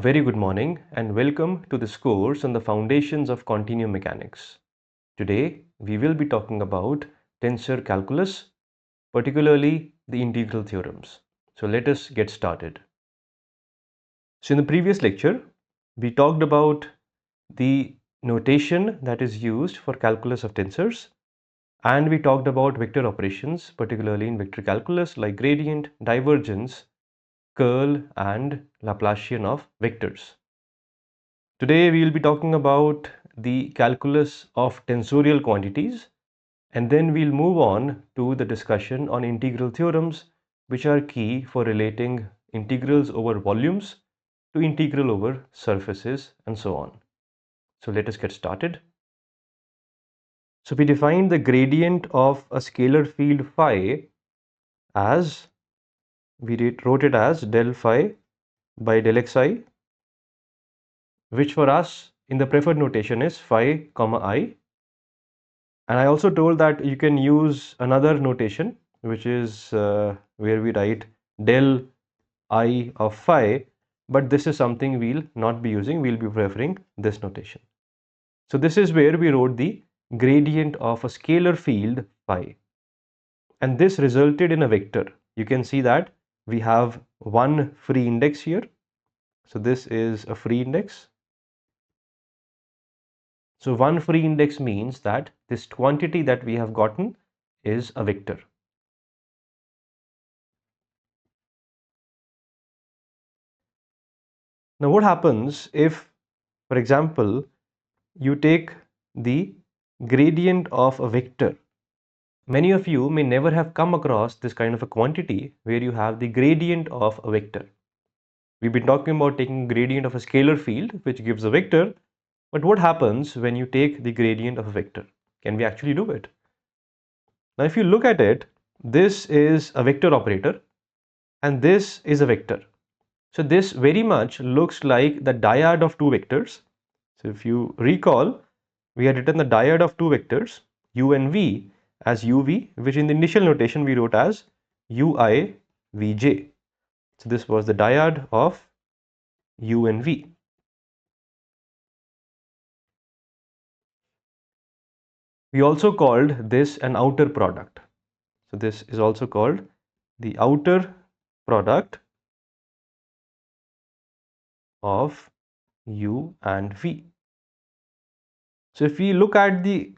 very good morning and welcome to this course on the foundations of continuum mechanics. Today we will be talking about tensor calculus, particularly the integral theorems. So let us get started. So in the previous lecture we talked about the notation that is used for calculus of tensors, and we talked about vector operations, particularly in vector calculus like gradient, divergence, curl and Laplacian of vectors. Today we will be talking about the calculus of tensorial quantities, and then we'll move on to the discussion on integral theorems, which are key for relating integrals over volumes to integral over surfaces and so on. So let us get started. So we defined the gradient of a scalar field phi as, wrote it as del phi by del xi, which for us in the preferred notation is phi comma I. And I also told that you can use another notation, which is where we write del I of phi, but this is something we'll not be using. We'll be preferring this notation. So this is where we wrote the gradient of a scalar field phi, and this resulted in a vector. You can see that we have one free index here. So this is a free index. So one free index means that this quantity that we have gotten is a vector. Now what happens if, for example, you take the gradient of a vector? Many of you may never have come across this kind of a quantity where you have the gradient of a vector. We've been talking about taking gradient of a scalar field, which gives a vector, but what happens when you take the gradient of a vector? Can we actually do it? Now if you look at it, this is a vector operator and this is a vector. So this very much looks like the dyad of two vectors. So if you recall, we had written the dyad of two vectors u and v as uv, which in the initial notation we wrote as ui vj. So this was the dyad of u and v. We also called this an outer product. So this is also called the outer product of u and v. So if we look at the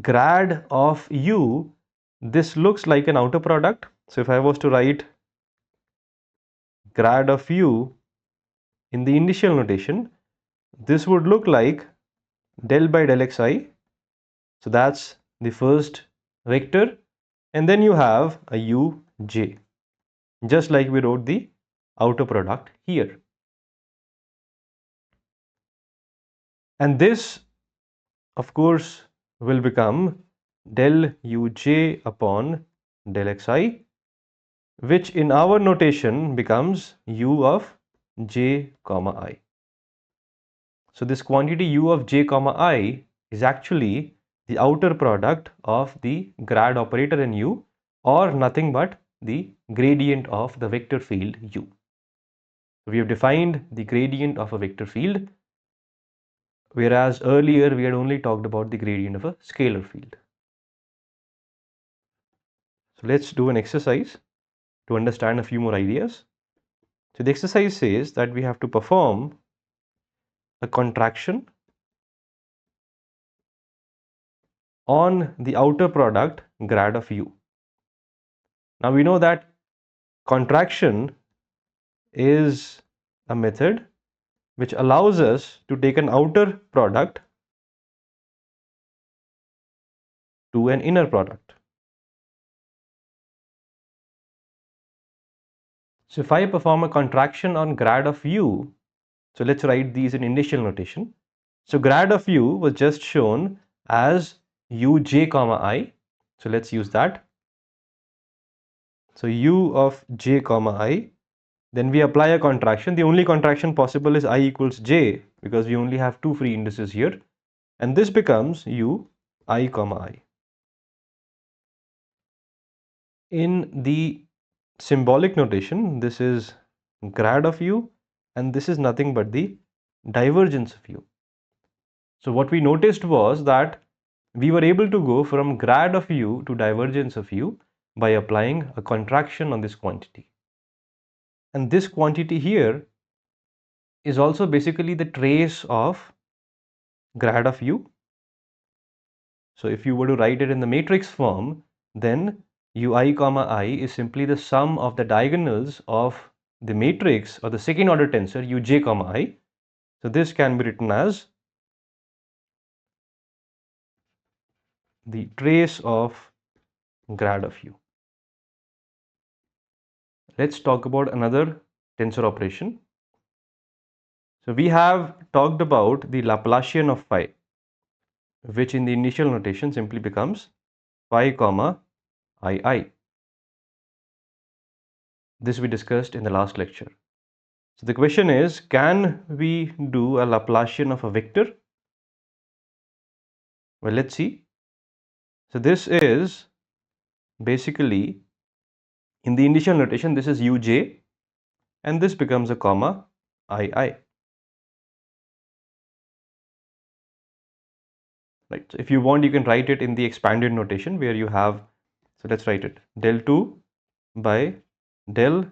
grad of u, this looks like an outer product. So if I was to write grad of u in the initial notation, this would look like del by del xi. So that's the first vector, and then you have a uj, just like we wrote the outer product here. And this of course will become del uj upon del xi, which in our notation becomes u of j comma I. So this quantity u of j comma I is actually the outer product of the grad operator in u, or nothing but the gradient of the vector field u. We have defined the gradient of a vector field, whereas earlier we had only talked about the gradient of a scalar field. So let's do an exercise to understand a few more ideas. So the exercise says that we have to perform a contraction on the outer product grad of u. Now we know that contraction is a method which allows us to take an outer product to an inner product. So if I perform a contraction on grad of u, so let's write these in initial notation. So grad of u was just shown as uj comma I. So let's use that. So u of j comma I, then we apply a contraction. The only contraction possible is I equals j, because we only have two free indices here, and this becomes u I comma I. In the symbolic notation, this is grad of u and this is nothing but the divergence of u. So what we noticed was that we were able to go from grad of u to divergence of u by applying a contraction on this quantity. And this quantity here is also basically the trace of grad of u. So if you were to write it in the matrix form, then ui comma I is simply the sum of the diagonals of the matrix or the second order tensor uj comma I. So this can be written as the trace of grad of u. Let's talk about another tensor operation. So we have talked about the Laplacian of phi, which in the initial notation simply becomes phi comma II. This we discussed in the last lecture. So the question is, can we do a Laplacian of a vector? Well, let's see. So this is basically, in the initial notation, this is uj, and this becomes a comma II. Right. So if you want, you can write it in the expanded notation where you have, so let's write it, del 2 by del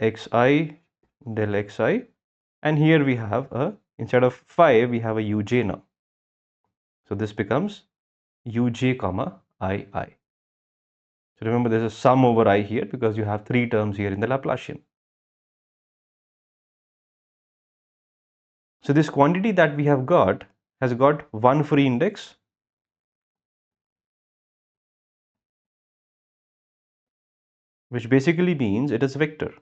xi del xi, and here we have a, instead of phi, we have a uj now. So this becomes uj comma II. So remember, there's a sum over I here because you have three terms here in the Laplacian. So this quantity that we have got has got one free index, which basically means it is a vector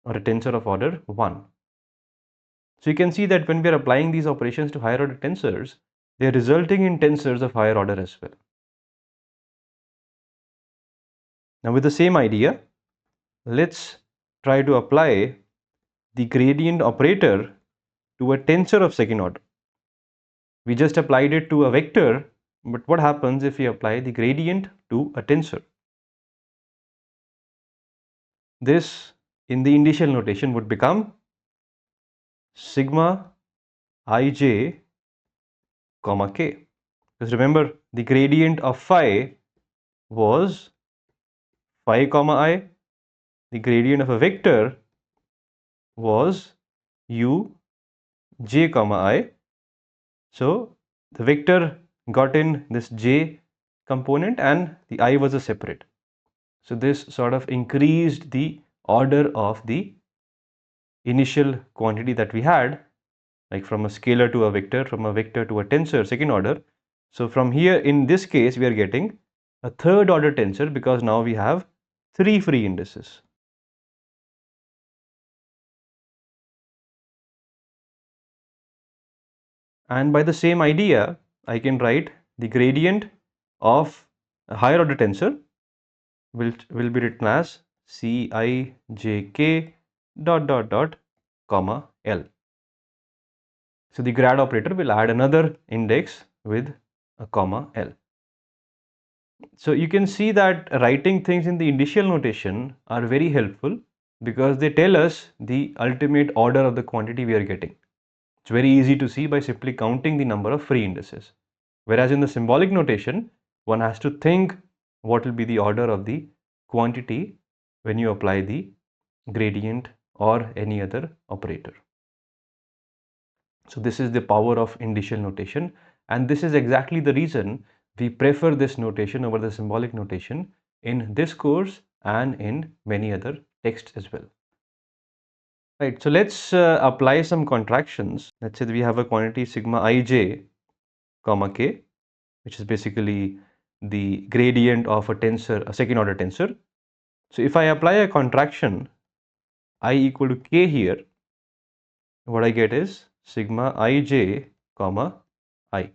or a tensor of order 1. So you can see that when we are applying these operations to higher order tensors, they are resulting in tensors of higher order as well. Now with the same idea, let's try to apply the gradient operator to a tensor of second order. We just applied it to a vector, but what happens if we apply the gradient to a tensor? This in the initial notation would become sigma ij comma k. Because remember, the gradient of phi was phi comma I, the gradient of a vector was u j comma I. So the vector got in this j component and the I was a separate. So this sort of increased the order of the initial quantity that we had, like from a scalar to a vector, from a vector to a tensor, second order. So from here, in this case, we are getting a third order tensor because now we have three free indices. And by the same idea, I can write the gradient of a higher order tensor will be written as Cijk dot comma L. So the grad operator will add another index with a comma L. So you can see that writing things in the initial notation are very helpful because they tell us the ultimate order of the quantity we are getting. It's very easy to see by simply counting the number of free indices. Whereas in the symbolic notation, one has to think what will be the order of the quantity when you apply the gradient or any other operator. So this is the power of initial notation, and this is exactly the reason we prefer this notation over the symbolic notation in this course and in many other texts as well. Right, so let's apply some contractions. Let's say that we have a quantity sigma ij comma k, which is basically the gradient of a tensor, a second order tensor. So if I apply a contraction I equal to k here, what I get is sigma ij comma I.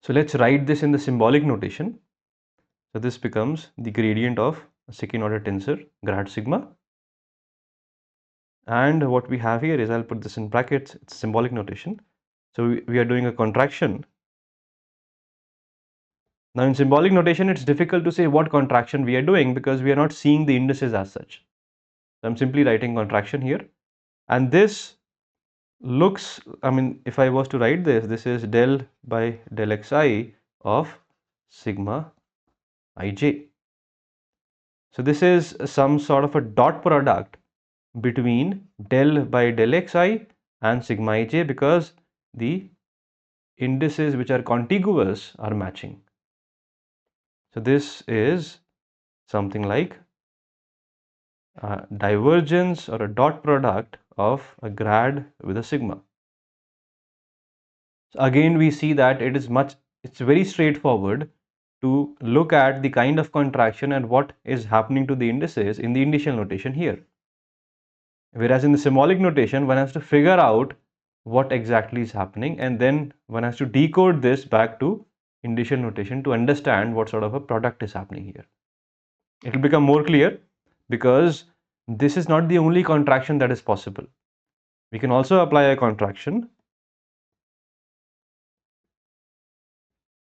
So let's write this in the symbolic notation. So this becomes the gradient of a second order tensor grad sigma. And what we have here is, I'll put this in brackets, it's symbolic notation. So we are doing a contraction. Now in symbolic notation, it's difficult to say what contraction we are doing because we are not seeing the indices as such. So I'm simply writing contraction here. And this looks, I mean, if I was to write this, this is del by del xi of sigma ij. So this is some sort of a dot product between del by del xi and sigma ij, because the indices which are contiguous are matching. So this is something like a divergence or a dot product of a grad with a sigma. So again, we see that it's very straightforward to look at the kind of contraction and what is happening to the indices in the initial notation here. Whereas in the symbolic notation, one has to figure out what exactly is happening, and then one has to decode this back to initial notation to understand what sort of a product is happening here. It will become more clear because this is not the only contraction that is possible. We can also apply a contraction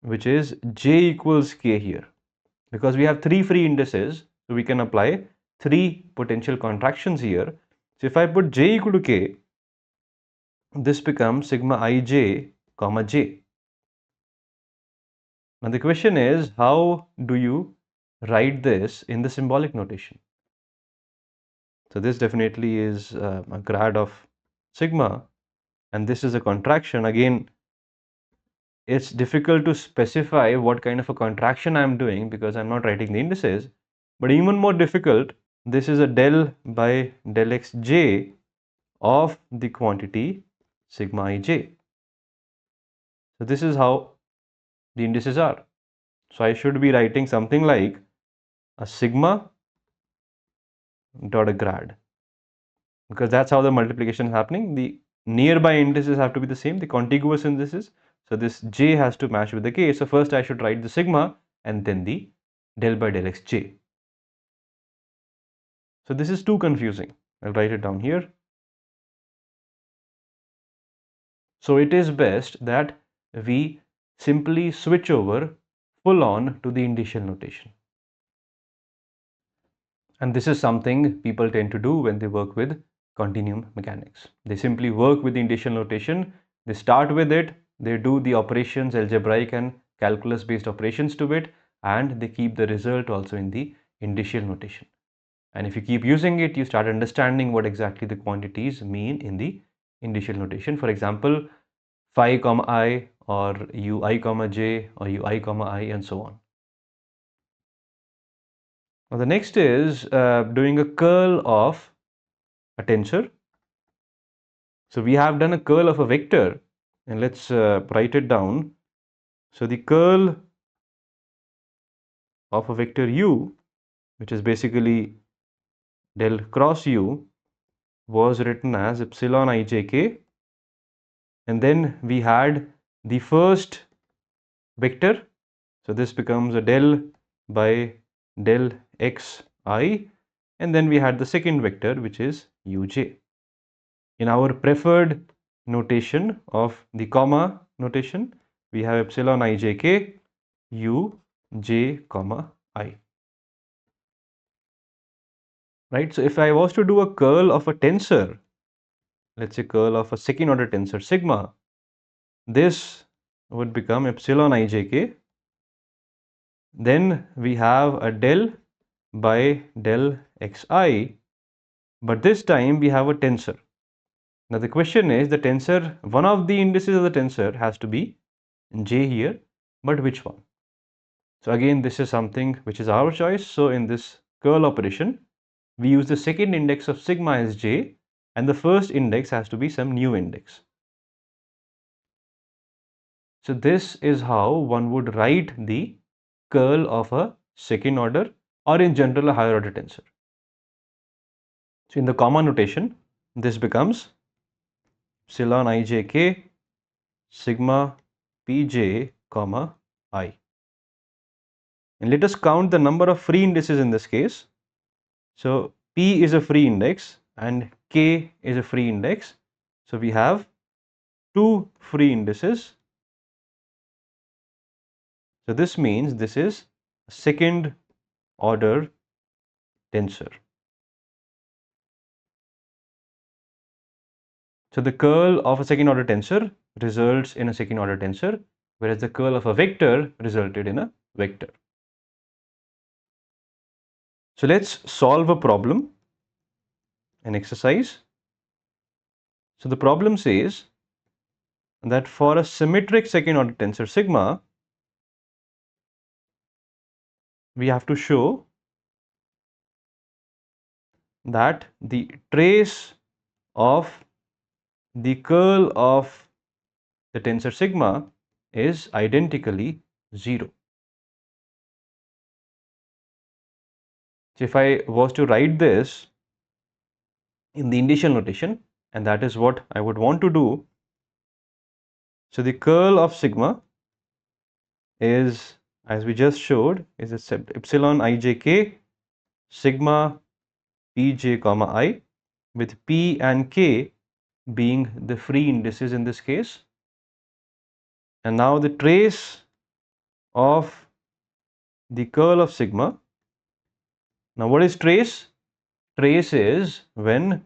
which is j equals k here, because we have three free indices, so we can apply three potential contractions here. So if I put j equal to k, this becomes sigma ij comma j. Now the question is, how do you write this in the symbolic notation? So this definitely is a grad of sigma, and this is a contraction. Again, it's difficult to specify what kind of a contraction I'm doing because I'm not writing the indices. But even more difficult, this is a del by del xj of the quantity sigma ij. So this is how the indices are. So I should be writing something like a sigma dot a grad, because that's how the multiplication is happening. The nearby indices have to be the same, the contiguous indices. So this j has to match with the k. So first I should write the sigma and then the del by del xj. So this is too confusing. I'll write it down here. So it is best that we simply switch over full on to the initial notation. And this is something people tend to do when they work with continuum mechanics. They simply work with the initial notation, they start with it, they do the operations, algebraic and calculus based operations to it, and they keep the result also in the initial notation. And if you keep using it, you start understanding what exactly the quantities mean in the initial notation. For example, phi comma I, or ui comma j, or ui comma I, and so on. Now the next is doing a curl of a tensor. So we have done a curl of a vector, and let's write it down. So the curl of a vector u, which is basically del cross u, was written as epsilon ijk, and then we had the first vector. So this becomes a del by del xi, and then we had the second vector, which is uj. In our preferred notation of the comma notation, we have epsilon ijk u j comma I. Right? So if I was to do a curl of a tensor, let's say curl of a second order tensor sigma, this would become epsilon ijk. Then we have a del by del xi, but this time we have a tensor. Now the question is, the tensor, one of the indices of the tensor has to be j here, but which one? So again, this is something which is our choice. So in this curl operation, we use the second index of sigma as j, and the first index has to be some new index. So this is how one would write the curl of a second order, or in general a higher order tensor. So in the comma notation, this becomes epsilon ijk sigma pj comma I. And let us count the number of free indices in this case. So p is a free index and k is a free index. So we have two free indices. So this means this is a second order tensor. So the curl of a second order tensor results in a second order tensor, whereas the curl of a vector resulted in a vector. So let's solve a problem, an exercise. So the problem says that for a symmetric second order tensor sigma, we have to show that the trace of the curl of the tensor sigma is identically 0. So if I was to write this in the initial notation, and that is what I would want to do. So the curl of sigma is, as we just showed, is epsilon ijk sigma pj comma I, with p and k being the free indices in this case. And now the trace of the curl of sigma. Now what is trace? Trace is when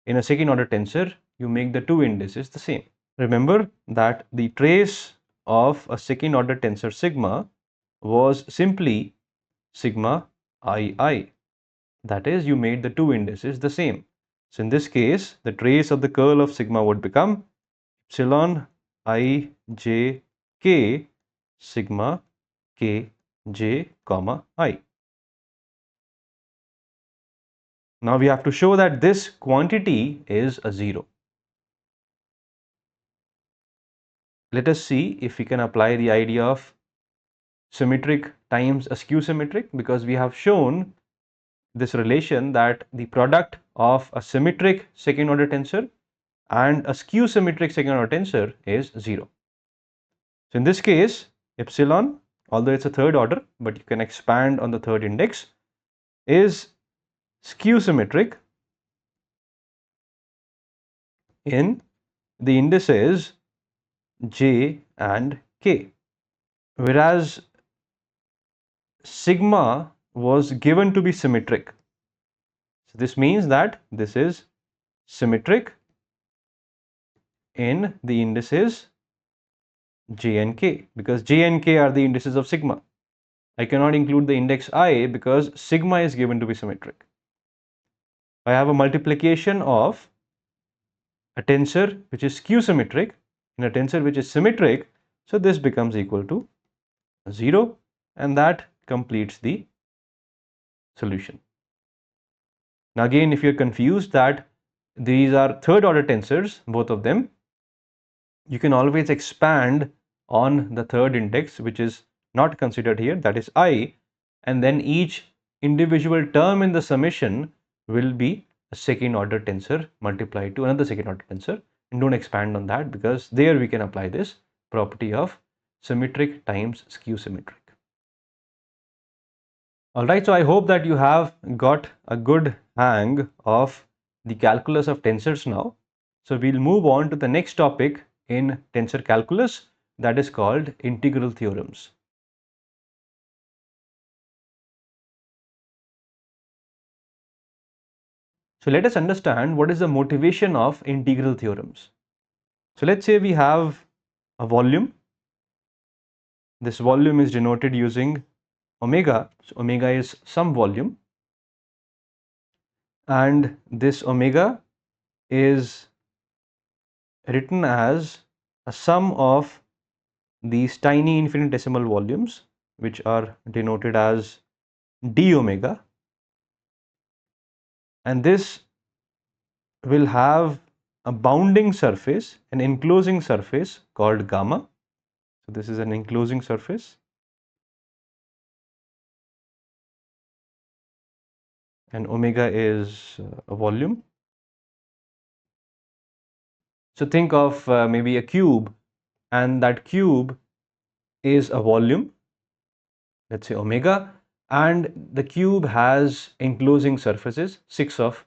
in a second order tensor you make the two indices the same. Remember that the trace of a second order tensor sigma was simply sigma ii. That is, you made the two indices the same. So in this case, the trace of the curl of sigma would become epsilon I j k sigma k j comma I. Now we have to show that this quantity is a 0. Let us see if we can apply the idea of symmetric times a skew symmetric, because we have shown this relation that the product of a symmetric second order tensor and a skew symmetric second order tensor is 0. So in this case, epsilon, although it's a third order, but you can expand on the third index, is skew symmetric in the indices j and k, whereas sigma was given to be symmetric. So this means that this is symmetric in the indices j and k, because j and k are the indices of sigma. I cannot include the index I because sigma is given to be symmetric. I have a multiplication of a tensor which is skew symmetric in a tensor which is symmetric, so this becomes equal to 0, and that completes the solution. Now again, if you're confused that these are third order tensors, both of them, you can always expand on the third index, which is not considered here, that is I, and then each individual term in the summation will be a second order tensor multiplied to another second order tensor, and don't expand on that because there we can apply this property of symmetric times skew symmetric. Alright, so I hope that you have got a good hang of the calculus of tensors now. So we'll move on to the next topic in tensor calculus, that is called integral theorems. So let us understand what is the motivation of integral theorems. So let's say we have a volume. This volume is denoted using omega. So omega is some volume, and this omega is written as a sum of these tiny infinitesimal volumes, which are denoted as d omega, and this will have a bounding surface, an enclosing surface called gamma. So this is an enclosing surface, and omega is a volume. So think of maybe a cube, and that cube is a volume, let's say omega, and the cube has enclosing surfaces, 6 of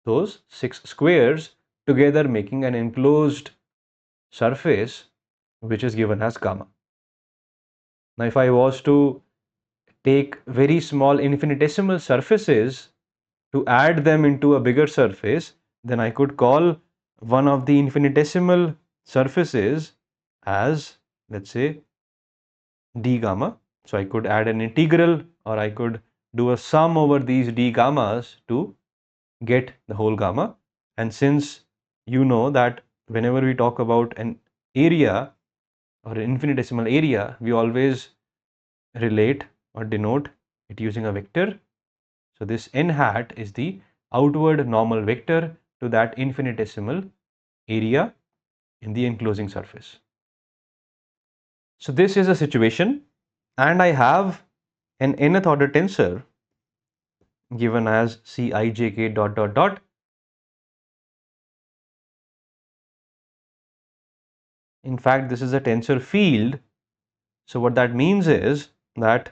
those 6 squares together making an enclosed surface which is given as gamma. Now if I was to take very small infinitesimal surfaces to add them into a bigger surface, then I could call one of the infinitesimal surfaces as, let's say, d gamma. So I could add an integral, or I could do a sum over these d gammas to get the whole gamma. And since you know that whenever we talk about an area or an infinitesimal area, we always relate or denote it using a vector. So this n hat is the outward normal vector to that infinitesimal area in the enclosing surface. So this is a situation, and I have an nth order tensor given as Cijk dot dot dot. In fact, this is a tensor field. So what that means is that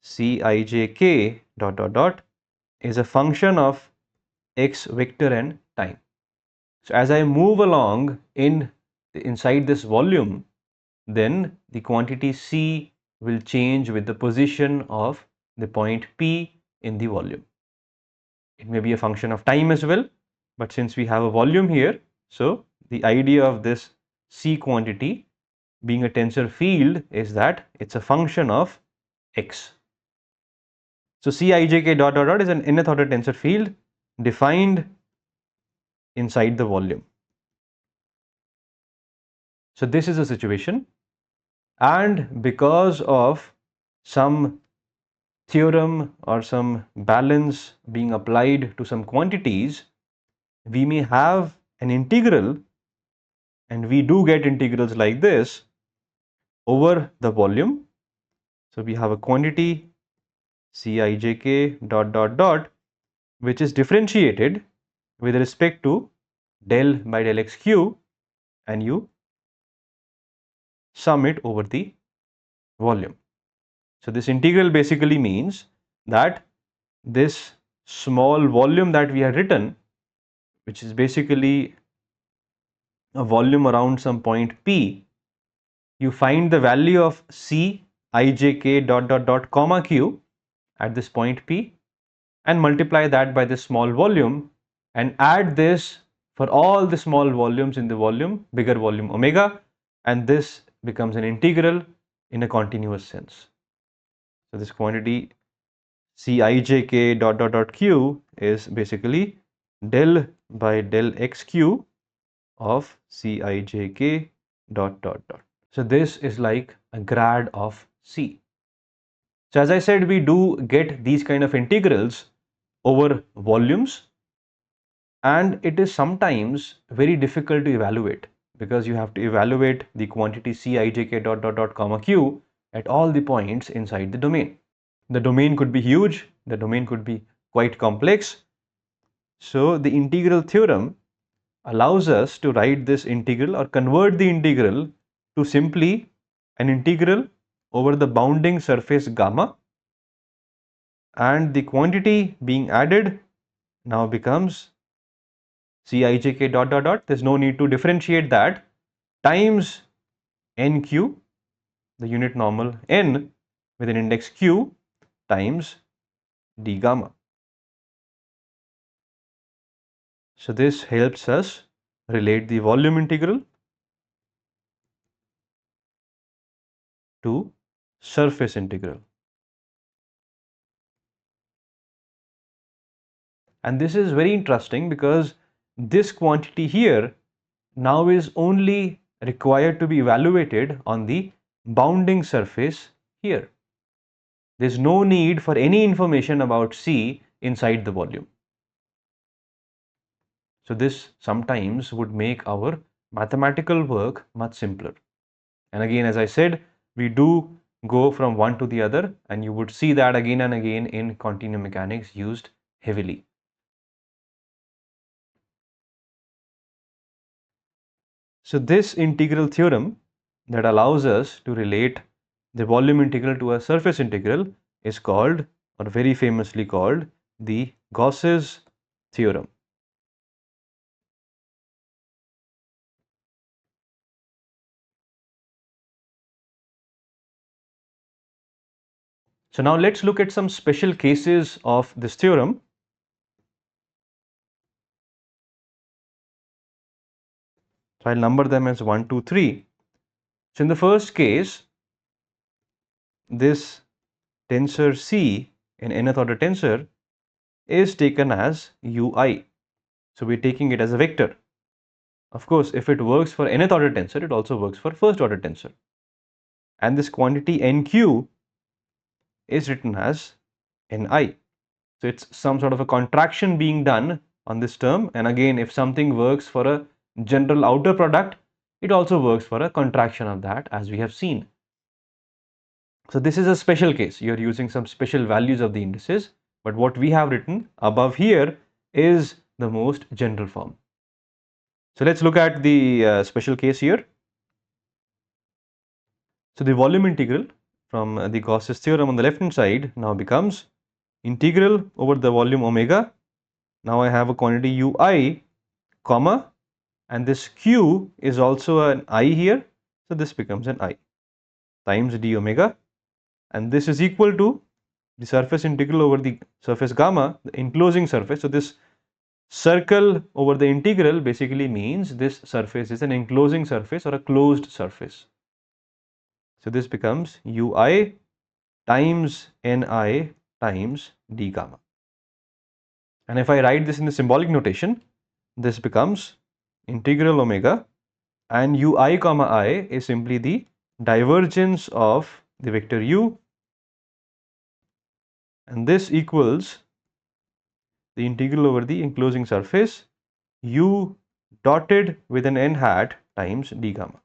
Cijk dot dot dot is a function of x vector and time. So as I move along inside this volume, then the quantity C will change with the position of the point P in the volume. It may be a function of time as well, but since we have a volume here, so the idea of this C quantity being a tensor field is that it's a function of x. So Cijk dot dot dot is an nth order tensor field defined inside the volume. So this is a situation, and because of some theorem or some balance being applied to some quantities, we may have an integral, and we do get integrals like this over the volume. So we have a quantity Cijk dot dot dot which is differentiated with respect to del by del x cube, and you sum it over the volume. So this integral basically means that this small volume that we had written, which is basically a volume around some point P, you find the value of C ijk dot dot dot comma q at this point P and multiply that by this small volume and add this for all the small volumes in the volume, bigger volume omega, and this becomes an integral in a continuous sense. So this quantity Cijk dot dot dot q is basically del by del x q of Cijk dot dot dot. So this is like a grad of C. So as I said, we do get these kind of integrals over volumes, and it is sometimes very difficult to evaluate because you have to evaluate the quantity Cijk dot dot dot comma q at all the points inside the domain. The domain could be huge, the domain could be quite complex. So the integral theorem allows us to write this integral or convert the integral to simply an integral over the bounding surface gamma, and the quantity being added now becomes Cijk dot dot dot. There's no need to differentiate that times nq, the unit normal n with an index q, times d gamma. So this helps us relate the volume integral to surface integral. And this is very interesting because this quantity here now is only required to be evaluated on the bounding surface here. There's no need for any information about C inside the volume. So this sometimes would make our mathematical work much simpler. And again, as I said, we do go from one to the other, and you would see that again and again in continuum mechanics used heavily. So this integral theorem that allows us to relate the volume integral to a surface integral is called, or very famously called, the Gauss's theorem. So now let's look at some special cases of this theorem. So I'll number them as 1, 2, 3. So in the first case, this tensor C, an nth order tensor, is taken as ui. So we're taking it as a vector. Of course, if it works for nth order tensor, it also works for first order tensor. And this quantity nq is written as ni. So it's some sort of a contraction being done on this term. And again, if something works for a general outer product, it also works for a contraction of that, as we have seen. So this is a special case. You're using some special values of the indices, but what we have written above here is the most general form. So let's look at the special case here. So the volume integral from the Gauss's theorem on the left hand side now becomes integral over the volume omega. Now I have a quantity ui, comma, and this q is also an I here. So this becomes an I times d omega, and this is equal to the surface integral over the surface gamma, the enclosing surface. So this circle over the integral basically means this surface is an enclosing surface or a closed surface. So this becomes ui times ni times d gamma. And if I write this in the symbolic notation, this becomes integral omega, and ui comma I is simply the divergence of the vector u, and this equals the integral over the enclosing surface u dotted with an n hat times d gamma.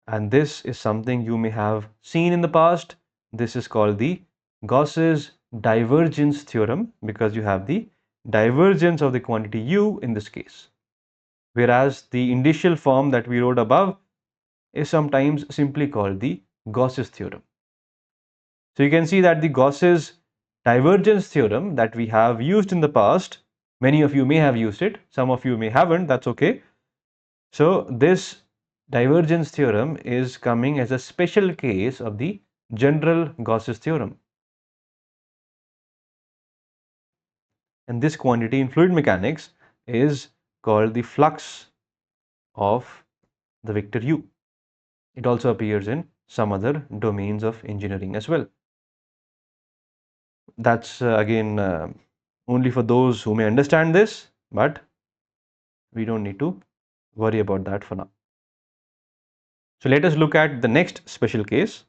And this is something you may have seen in the past. This is called the Gauss's divergence theorem, because you have the divergence of the quantity u in this case. Whereas the initial form that we wrote above is sometimes simply called the Gauss's theorem. So you can see that the Gauss's divergence theorem that we have used in the past, many of you may have used it, some of you may haven't, that's okay. So this divergence theorem is coming as a special case of the general Gauss's theorem. And this quantity in fluid mechanics is called the flux of the vector u. It also appears in some other domains of engineering as well. That's again only for those who may understand this, but we don't need to worry about that for now. So let us look at the next special case.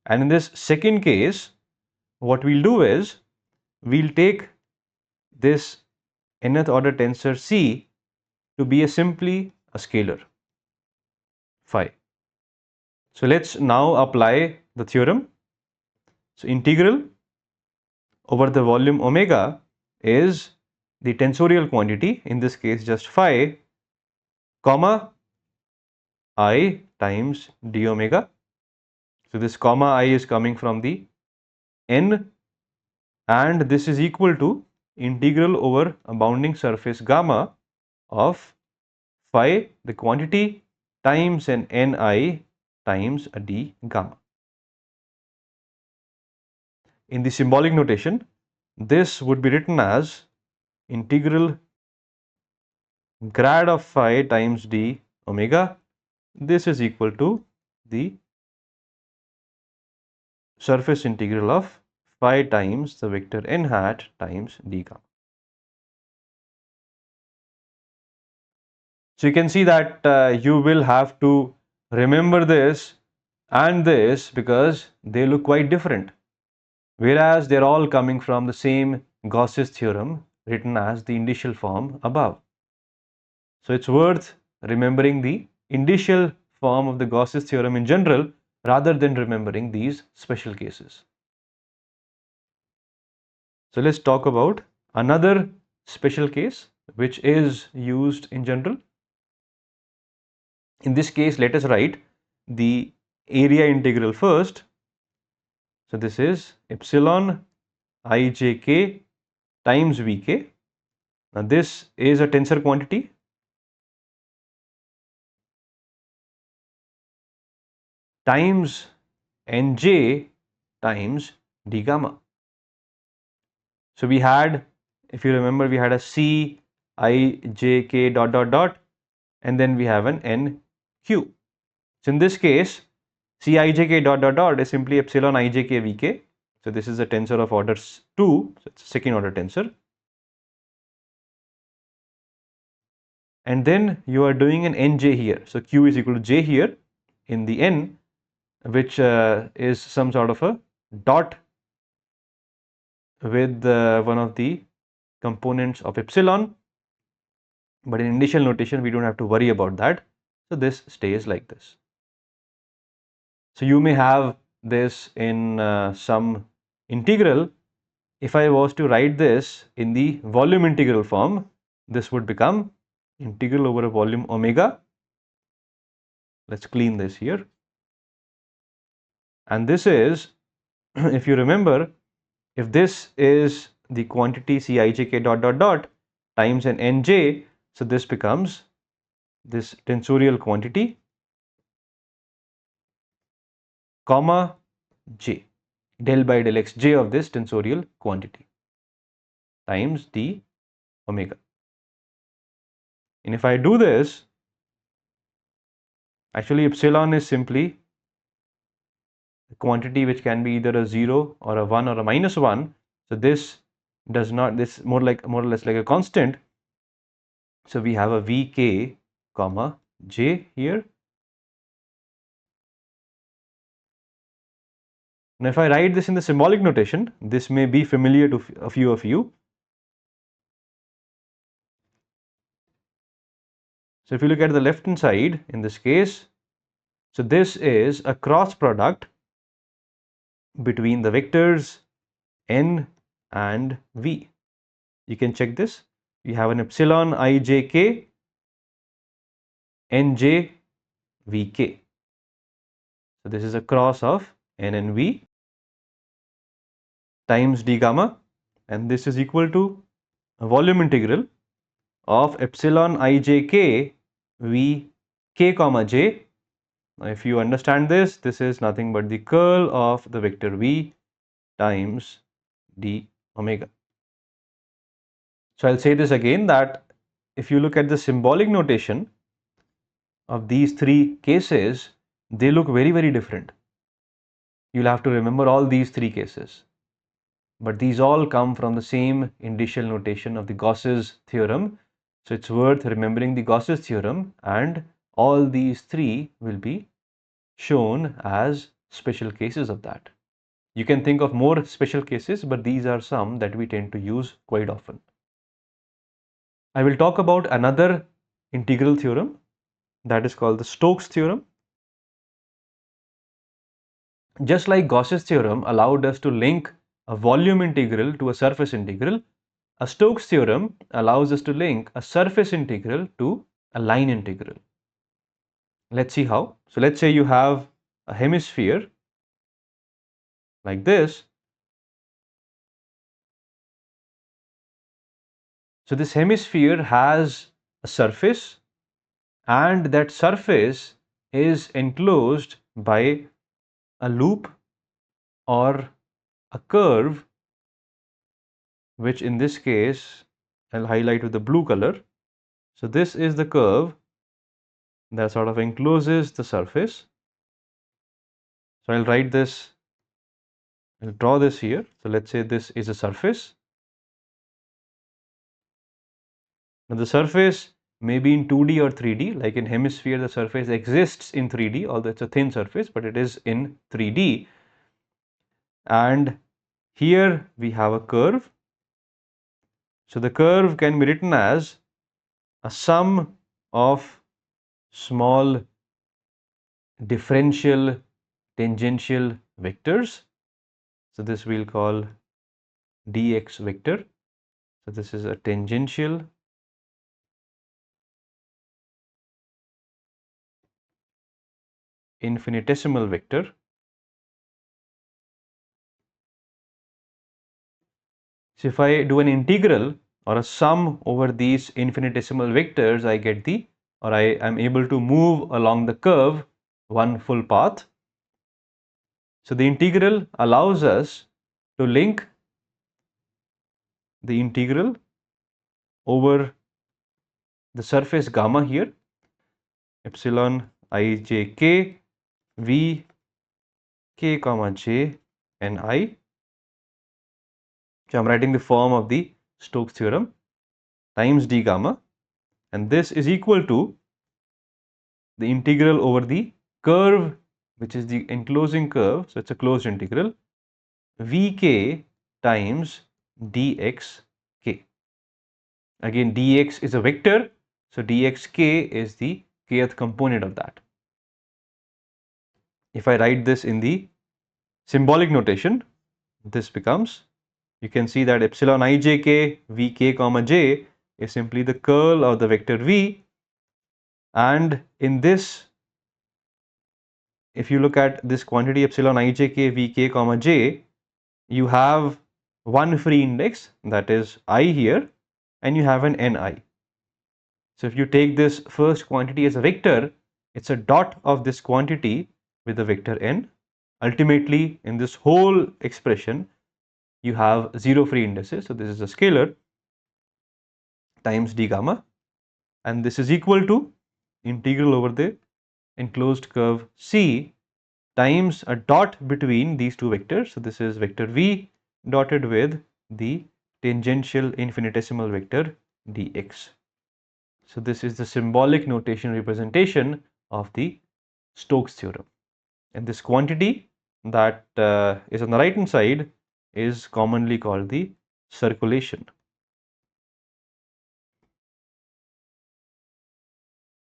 And in this second case, what we'll do is we'll take this nth order tensor C to be simply a scalar phi. So let's now apply the theorem. So integral over the volume omega is the tensorial quantity, in this case just phi, comma I times d omega. So this comma I is coming from the n, and this is equal to integral over a bounding surface gamma of phi, the quantity, times an ni times a d gamma. In the symbolic notation, this would be written as integral grad of phi times d omega. This is equal to the surface integral of phi times the vector n hat times d gamma. So you can see that you will have to remember this and this because they look quite different, whereas they're all coming from the same Gauss's theorem written as the initial form above. So it's worth remembering the initial form of the Gauss's theorem in general rather than remembering these special cases. So let's talk about another special case which is used in general. In this case, let us write the area integral first. So this is epsilon ijk times vk. Now this is a tensor quantity times nj times d gamma. So we had, if you remember, we had a C ijk dot dot dot, and then we have an nq. So in this case, Cijk dot dot dot is simply epsilon ijk vk. So this is a tensor of order 2, so it's a second order tensor. And then you are doing an nj here. So q is equal to j here in the n, which is some sort of a dot with one of the components of epsilon. But in initial notation, we don't have to worry about that. So this stays like this. So you may have this in some integral. If I was to write this in the volume integral form, this would become integral over a volume omega. Let's clean this here. And this is, if you remember, if this is the quantity Cijk dot dot dot times an nj, so this becomes this tensorial quantity comma j, del by del xj of this tensorial quantity times d omega. And if I do this, actually epsilon is simply a quantity which can be either a 0 or a 1 or a minus 1. So this does not, this more or less like a constant. So we have a vk comma j here. Now if I write this in the symbolic notation, this may be familiar to a few of you. So if you look at the left hand side in this case, so this is a cross product between the vectors n and v. You can check this. We have an epsilon ijk nj vk. So this is a cross of n and v times d gamma, and this is equal to a volume integral of epsilon ijk v k comma j. Now if you understand this, this is nothing but the curl of the vector v times d omega. So I'll say this again, that if you look at the symbolic notation of these three cases, they look very, very different. You'll have to remember all these three cases. But these all come from the same indicial notation of the Gauss's theorem. So it's worth remembering the Gauss's theorem, and all these three will be shown as special cases of that. You can think of more special cases, but these are some that we tend to use quite often. I will talk about another integral theorem that is called the Stokes theorem. Just like Gauss's theorem allowed us to link a volume integral to a surface integral, a Stokes theorem allows us to link a surface integral to a line integral. Let's see how. So let's say you have a hemisphere like this. So this hemisphere has a surface, and that surface is enclosed by a loop or a curve, which in this case I'll highlight with the blue color. So this is the curve that sort of encloses the surface. So I'll write this, I'll draw this here. So let's say this is a surface. Now the surface may be in 2D or 3D. Like in hemisphere, the surface exists in 3D, although it's a thin surface, but it is in 3D. And here we have a curve. So the curve can be written as a sum of small differential tangential vectors. So this we'll call dx vector. So this is a tangential infinitesimal vector. So if I do an integral or a sum over these infinitesimal vectors, I get the, or I am able to move along the curve one full path. So the integral allows us to link the integral over the surface gamma here, epsilon ijk v k comma j and I. So I'm writing the form of the Stokes theorem times d gamma, and this is equal to the integral over the curve, which is the enclosing curve, so it's a closed integral, vk times dxk. Again, dx is a vector, so dxk is the kth component of that. If I write this in the symbolic notation, this becomes, you can see that epsilon ijk vk comma j is simply the curl of the vector v, and in this, if you look at this quantity epsilon ijk vk comma j, you have one free index, that is I here, and you have an ni. So if you take this first quantity as a vector, it's a dot of this quantity with the vector n. Ultimately, in this whole expression, you have 0 free indices. So this is a scalar times d gamma, and this is equal to integral over the enclosed curve C times a dot between these two vectors. So this is vector v dotted with the tangential infinitesimal vector dx. So this is the symbolic notation representation of the Stokes theorem, and this quantity that is on the right hand side is commonly called the circulation.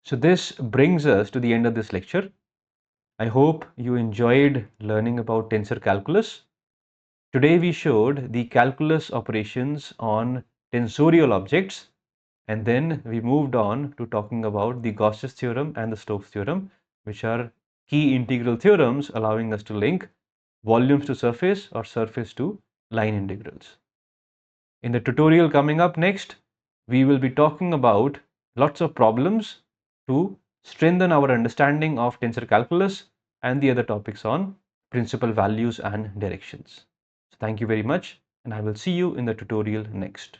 So this brings us to the end of this lecture. I hope you enjoyed learning about tensor calculus. Today we showed the calculus operations on tensorial objects, and then we moved on to talking about the Gauss's theorem and the Stokes theorem, which are key integral theorems allowing us to link volumes to surface or surface to line integrals. In the tutorial coming up next, we will be talking about lots of problems to strengthen our understanding of tensor calculus and the other topics on principal values and directions. So thank you very much, and I will see you in the tutorial next.